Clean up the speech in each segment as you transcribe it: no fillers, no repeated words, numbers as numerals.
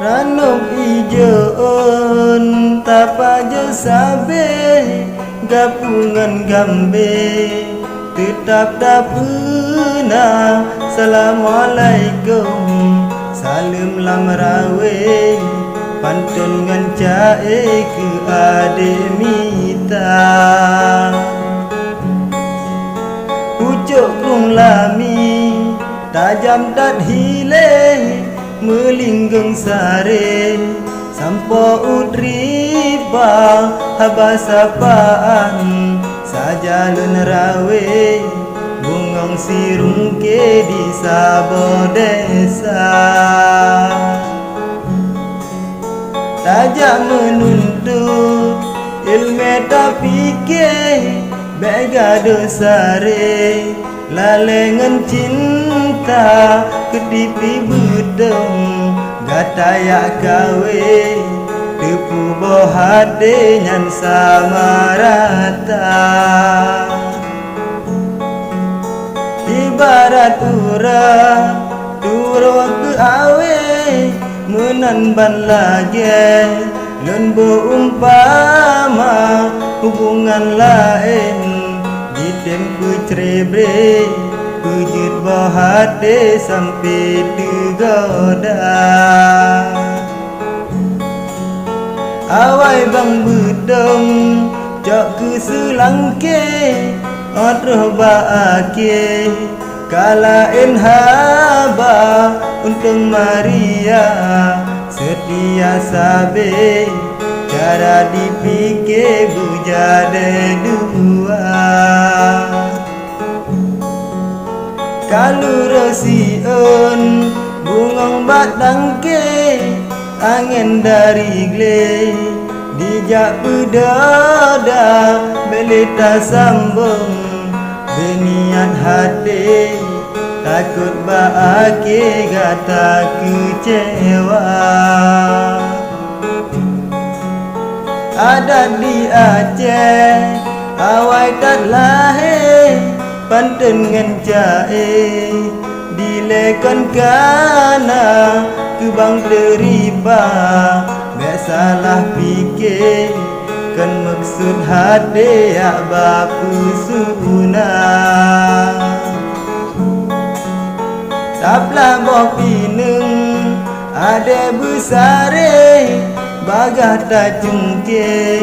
Ranum ijoon tapaja sabe gapungan gambe tetap dapuna. Assalamualaikum salam lamrawe pantun ngan cae ke ade mita pucuk kung lami tajam dat hile melinggeng sare sampo udriba habasapaan sajalun rawe bungong sirung ke di sabo desa tajak menuntut ilmu tapi ke bega dosare lalengan cinta kedipi bedong gataya kawe tepu bohade nyan sama rata ibarat turo ke awe menanban lagi lembo umpama hubungan lain jitem ku cerebre pujut bohade sampai digoda awai bang bedong jok ke selangke otroh baake kalain haba untung Maria setia sabe cara dipikir bujade dua kalau rosion bungong batang ke angin dari gle dijak pedada belita sambung beniat hati takut baake gata kecewa ada di Aceh awai tak lahir pantun ngan cae dilekan kana ke bang deriba besalah fikir kan maksud hati ya bapu sunah taplah boh pinung ada besare bagah tak cengke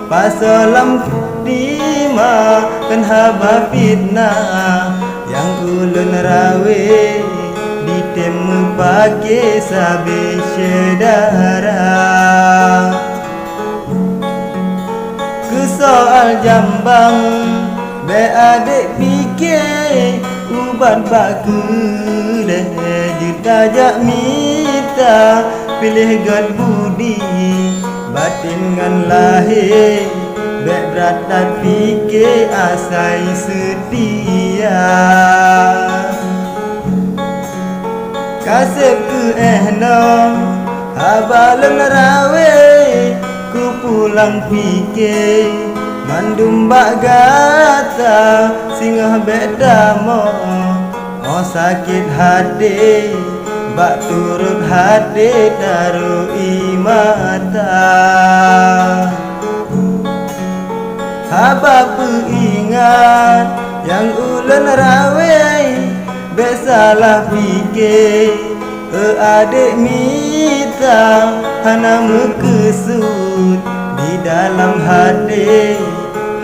pasalam dima kan haba fitnah yang ulun rawe ditemu pake sabi sedara ke soal jambang be adik fikir ubat baku deh juta jak mita pilih God budi batin ngan lahir bek berat dan fikir asai setia kasih ke ehno habalem rawe ku pulang fikir mandum bak gata singgah bek damo oh sakit hati bak turut hati taruh imata haba ingat yang ulun rawe besalah fikir adik mita hana mekesut di dalam hati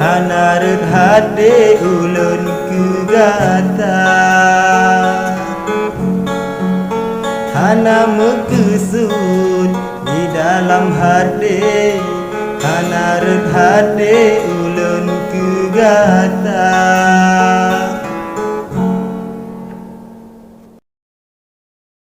hana red hati ulun kegata hana mekesut di dalam hati hana red hati ulun kegata